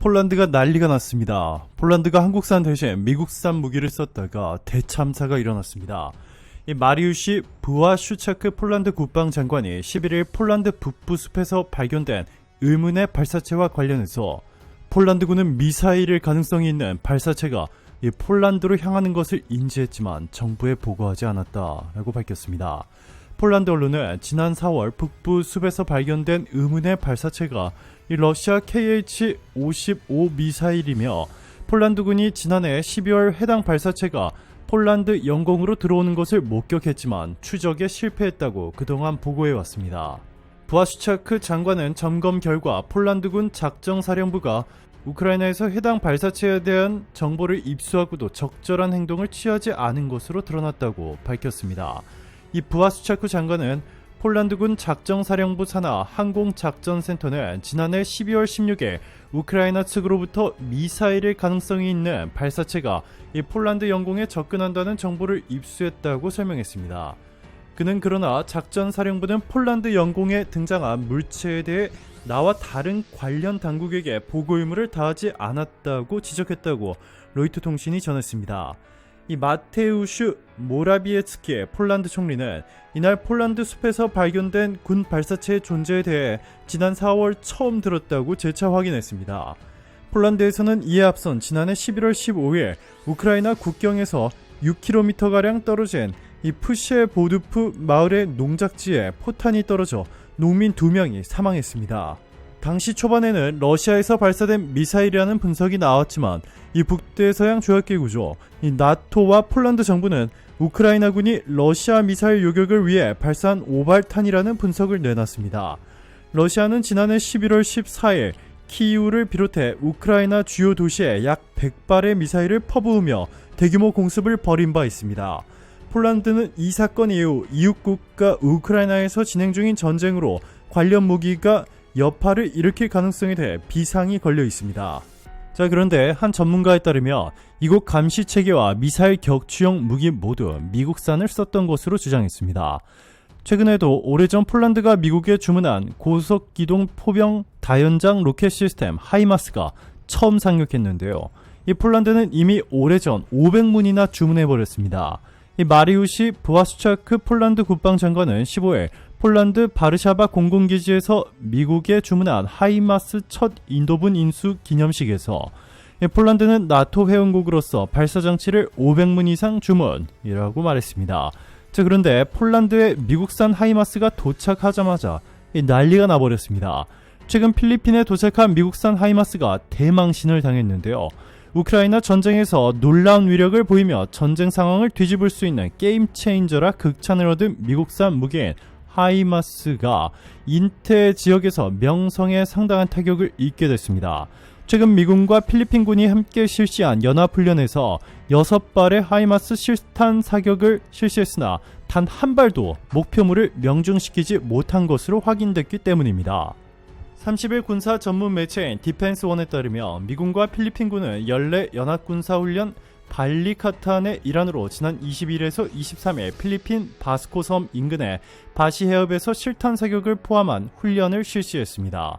폴란드가 난리가 났습니다. 폴란드가 한국산 대신 미국산 무기를 썼다가 대참사가 일어났습니다. 이 마리우시 부아슈차크 폴란드 국방장관이 11일 폴란드 북부 숲에서 발견된 의문의 발사체와 관련해서 폴란드군은 미사일일 가능성이 있는 발사체가 이 폴란드로 향하는 것을 인지했지만 정부에 보고하지 않았다라고 밝혔습니다. 폴란드 언론은 지난 4월 북부 숲에서 발견된 의문의 발사체가 이 러시아 KH-55 미사일이며 폴란드군이 지난해 12월 해당 발사체가 폴란드 영공으로 들어오는 것을 목격했지만 추적에 실패했다고 그동안 보고해왔습니다. 부아슈차크 장관은 점검 결과 폴란드군 작정사령부가 우크라이나에서 해당 발사체에 대한 정보를 입수하고도 적절한 행동을 취하지 않은 것으로 드러났다고 밝혔습니다. 이 부아슈차크 장관은 폴란드군 작정사령부 산하 항공작전센터는 지난해 12월 16일 우크라이나 측으로부터 미사일일 가능성이 있는 발사체가 이 폴란드 영공에 접근한다는 정보를 입수했다고 설명했습니다. 그는 그러나 작전사령부는 폴란드 영공에 등장한 물체에 대해 나와 다른 관련 당국에게 보고 의무를 다하지 않았다고 지적했다고 로이터 통신이 전했습니다. 이 마테우슈 모라비에츠키 폴란드 총리는 이날 폴란드 숲에서 발견된 군 발사체의 존재에 대해 지난 4월 처음 들었다고 재차 확인했습니다. 폴란드에서는 이에 앞선 지난해 11월 15일 우크라이나 국경에서 6km가량 떨어진 이 푸셰보드프 마을의 농작지에 포탄이 떨어져 농민 2명이 사망했습니다. 당시 초반에는 러시아에서 발사된 미사일이라는 분석이 나왔지만 이 북대서양 조약기구죠. 이 나토와 폴란드 정부는 우크라이나군이 러시아 미사일 요격을 위해 발사한 오발탄이라는 분석을 내놨습니다. 러시아는 지난해 11월 14일 키이우를 비롯해 우크라이나 주요 도시에 약 100발의 미사일을 퍼부으며 대규모 공습을 벌인 바 있습니다. 폴란드는 이 사건 이후 이웃국가 우크라이나에서 진행 중인 전쟁으로 관련 무기가 여파를 일으킬 가능성에 대해 비상이 걸려 있습니다. 자, 그런데 한 전문가에 따르면 이곳 감시체계와 미사일 격추용 무기 모두 미국산을 썼던 것으로 주장했습니다. 최근에도 오래전 폴란드가 미국에 주문한 고속기동 포병 다연장 로켓 시스템 하이마스가 처음 상륙했는데요. 이 폴란드는 이미 오래전 500문이나 주문해버렸습니다. 이 마리우시 부아슈차크 폴란드 국방장관은 15일 폴란드 바르샤바 공군기지에서 미국에 주문한 하이마스 첫 인도분 인수 기념식에서 폴란드는 나토 회원국으로서 발사장치를 500문 이상 주문이라고 말했습니다. 자, 그런데 폴란드에 미국산 하이마스가 도착하자마자 난리가 나버렸습니다. 최근 필리핀에 도착한 미국산 하이마스가 대망신을 당했는데요. 우크라이나 전쟁에서 놀라운 위력을 보이며 전쟁 상황을 뒤집을 수 있는 게임 체인저라 극찬을 얻은 미국산 무기인 하이마스가 인태 지역에서 명성에 상당한 타격을 입게 됐습니다. 최근 미군과 필리핀군이 함께 실시한 연합훈련에서 6발의 하이마스 실탄 사격을 실시했으나 단 한 발도 목표물을 명중시키지 못한 것으로 확인됐기 때문입니다. 30일 군사 전문 매체인 디펜스원에 따르면 미군과 필리핀군은 연례 연합군사훈련 발리카탄의 일환으로 지난 22일에서 23일 필리핀 바스코 섬 인근의 바시 해협에서 실탄 사격을 포함한 훈련을 실시했습니다.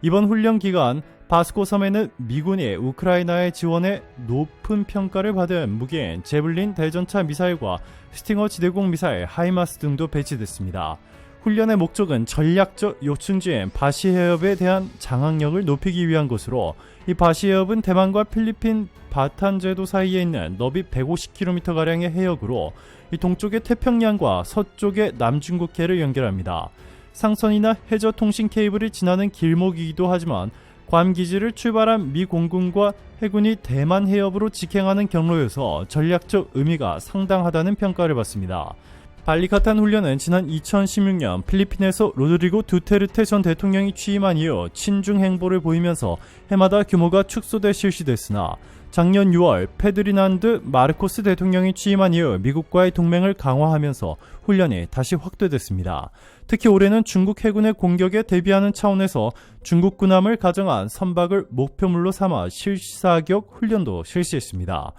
이번 훈련 기간 바스코 섬에는 미군이 우크라이나의 지원에 높은 평가를 받은 무기인 제블린 대전차 미사일과 스팅어 지대공 미사일 하이마스 등도 배치됐습니다. 훈련의 목적은 전략적 요충지인 바시 해협에 대한 장악력을 높이기 위한 것으로 이 바시 해협은 대만과 필리핀 바탄제도 사이에 있는 너비 150km가량의 해역으로 이 동쪽의 태평양과 서쪽의 남중국해를 연결합니다. 상선이나 해저 통신 케이블이 지나는 길목이기도 하지만 괌 기지를 출발한 미 공군과 해군이 대만 해협으로 직행하는 경로여서 전략적 의미가 상당하다는 평가를 받습니다. 발리카탄 훈련은 지난 2016년 필리핀에서 로드리고 두테르테 전 대통령이 취임한 이후 친중 행보를 보이면서 해마다 규모가 축소돼 실시됐으나 작년 6월 페드리난드 마르코스 대통령이 취임한 이후 미국과의 동맹을 강화하면서 훈련이 다시 확대됐습니다. 특히 올해는 중국 해군의 공격에 대비하는 차원에서 중국 군함을 가정한 선박을 목표물로 삼아 실사격 훈련도 실시했습니다.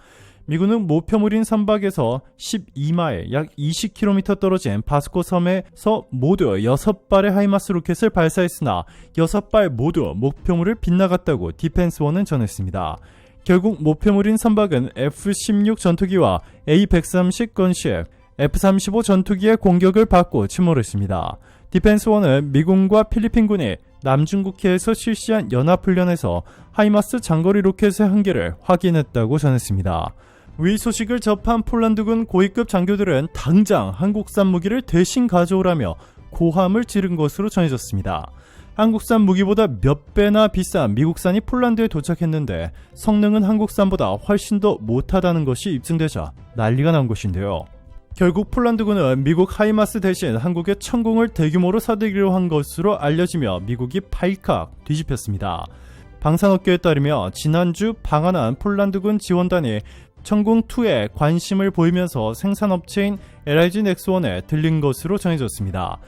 미군은 목표물인 선박에서 12마일 약 20km 떨어진 바스코 섬에서 모두 6발의 하이마스 로켓을 발사했으나 6발 모두 목표물을 빗나갔다고 디펜스원은 전했습니다. 결국 목표물인 선박은 F-16 전투기와 A-130 건식, F-35 전투기의 공격을 받고 침몰했습니다. 디펜스원은 미군과 필리핀군이 남중국해에서 실시한 연합훈련에서 하이마스 장거리 로켓의 한계를 확인했다고 전했습니다. 위 소식을 접한 폴란드군 고위급 장교들은 당장 한국산 무기를 대신 가져오라며 고함을 지른 것으로 전해졌습니다. 한국산 무기보다 몇 배나 비싼 미국산이 폴란드에 도착했는데 성능은 한국산보다 훨씬 더 못하다는 것이 입증되자 난리가 난 것인데요. 결국 폴란드군은 미국 하이마스 대신 한국의 천궁을 대규모로 사들이려 한 것으로 알려지며 미국이 발칵 뒤집혔습니다. 방산업계에 따르며 지난주 방한한 폴란드군 지원단이 천궁2에 관심을 보이면서 생산업체인 LIG 넥스원에 들린 것으로 전해졌습니다.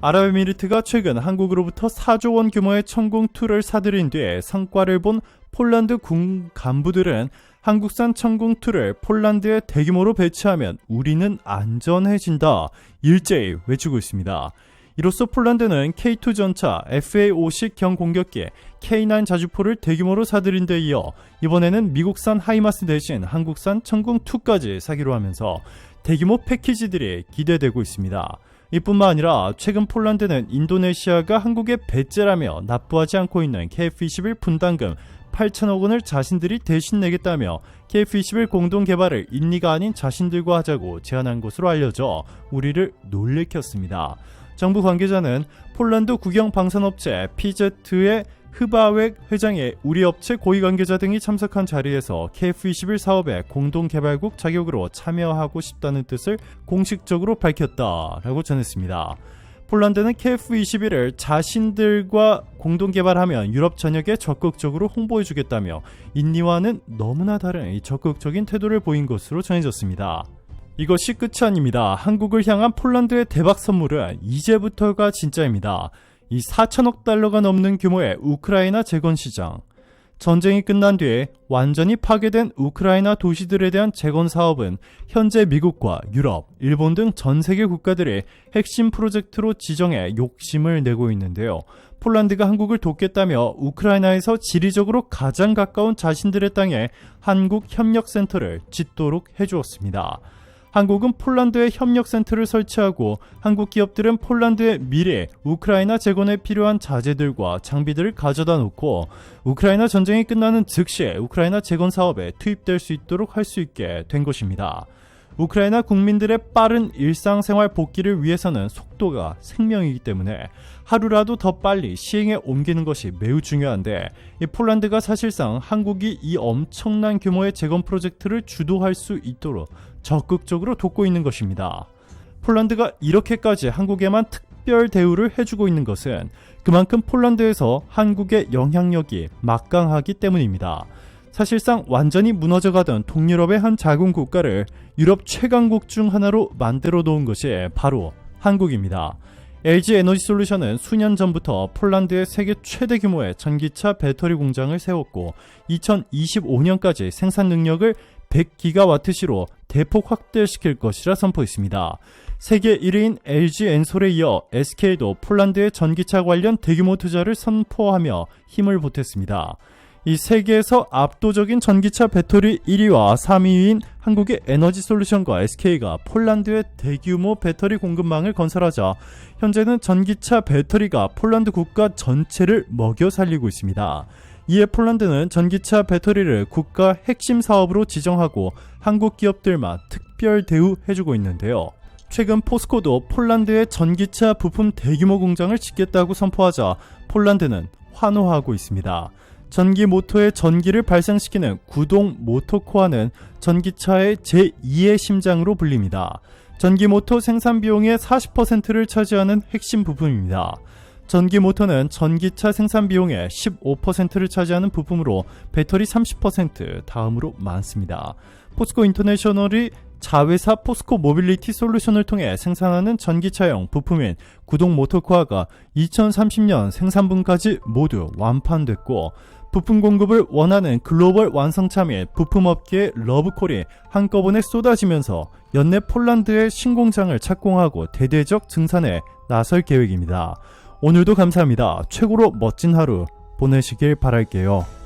아랍에미리트가 최근 한국으로부터 4조 원 규모의 천궁2를 사들인 뒤에 성과를 본 폴란드 군 간부들은 한국산 천궁2를 폴란드에 대규모로 배치하면 우리는 안전해진다 일제히 외치고 있습니다. 이로써 폴란드는 K2 전차, FA-50 경공격기, K9 자주포를 대규모로 사들인 데 이어 이번에는 미국산 하이마스 대신 한국산 천궁2까지 사기로 하면서 대규모 패키지들이 기대되고 있습니다. 이뿐만 아니라 최근 폴란드는 인도네시아가 한국의 배째라며 납부하지 않고 있는 KF-21 분담금 8천억 원을 자신들이 대신 내겠다며 KF-21 공동 개발을 인리가 아닌 자신들과 하자고 제안한 것으로 알려져 우리를 놀래켰습니다. 정부 관계자는 폴란드 국영 방산업체 PZ의 흐바웩 회장이 우리 업체 고위 관계자 등이 참석한 자리에서 KF-21 사업에 공동개발국 자격으로 참여하고 싶다는 뜻을 공식적으로 밝혔다라고 전했습니다. 폴란드는 KF-21을 자신들과 공동개발하면 유럽 전역에 적극적으로 홍보해주겠다며 인리와는 너무나 다른 적극적인 태도를 보인 것으로 전해졌습니다. 이것이 끝이 아닙니다. 한국을 향한 폴란드의 대박 선물은 이제부터가 진짜입니다. 이 4천억 달러가 넘는 규모의 우크라이나 재건 시장. 전쟁이 끝난 뒤에 완전히 파괴된 우크라이나 도시들에 대한 재건 사업은 현재 미국과 유럽, 일본 등 전 세계 국가들의 핵심 프로젝트로 지정해 욕심을 내고 있는데요. 폴란드가 한국을 돕겠다며 우크라이나에서 지리적으로 가장 가까운 자신들의 땅에 한국 협력센터를 짓도록 해주었습니다. 한국은 폴란드에 협력센터를 설치하고 한국 기업들은 폴란드의 미래 우크라이나 재건에 필요한 자재들과 장비들을 가져다 놓고 우크라이나 전쟁이 끝나는 즉시 우크라이나 재건 사업에 투입될 수 있도록 할 수 있게 된 것입니다. 우크라이나 국민들의 빠른 일상생활 복귀를 위해서는 속도가 생명이기 때문에 하루라도 더 빨리 시행에 옮기는 것이 매우 중요한데 이 폴란드가 사실상 한국이 이 엄청난 규모의 재건 프로젝트를 주도할 수 있도록 적극적으로 돕고 있는 것입니다. 폴란드가 이렇게까지 한국에만 특별 대우를 해주고 있는 것은 그만큼 폴란드에서 한국의 영향력이 막강하기 때문입니다. 사실상 완전히 무너져가던 동유럽의 한 작은 국가를 유럽 최강국 중 하나로 만들어 놓은 것이 바로 한국입니다. LG 에너지솔루션은 수년 전부터 폴란드의 세계 최대 규모의 전기차 배터리 공장을 세웠고 2025년까지 생산 능력을 100기가와트시로 대폭 확대시킬 것이라 선포했습니다. 세계 1위인 LG 엔솔에 이어 SK도 폴란드의 전기차 관련 대규모 투자를 선포하며 힘을 보탰습니다. 이 세계에서 압도적인 전기차 배터리 1위와 3위인 한국의 에너지솔루션과 SK가 폴란드의 대규모 배터리 공급망을 건설하자 현재는 전기차 배터리가 폴란드 국가 전체를 먹여 살리고 있습니다. 이에 폴란드는 전기차 배터리를 국가 핵심 사업으로 지정하고 한국 기업들만 특별 대우해주고 있는데요. 최근 포스코도 폴란드의 전기차 부품 대규모 공장을 짓겠다고 선포하자 폴란드는 환호하고 있습니다. 전기 모터의 전기를 발생시키는 구동 모터코어는 전기차의 제2의 심장으로 불립니다. 전기 모터 생산 비용의 40%를 차지하는 핵심 부품입니다. 전기 모터는 전기차 생산 비용의 15%를 차지하는 부품으로 배터리 30% 다음으로 많습니다. 포스코 인터내셔널이 자회사 포스코 모빌리티 솔루션을 통해 생산하는 전기차용 부품인 구동 모터코어가 2030년 생산분까지 모두 완판됐고 부품 공급을 원하는 글로벌 완성차 및 부품업계의 러브콜이 한꺼번에 쏟아지면서 연내 폴란드의 신공장을 착공하고 대대적 증산에 나설 계획입니다. 오늘도 감사합니다. 최고로 멋진 하루 보내시길 바랄게요.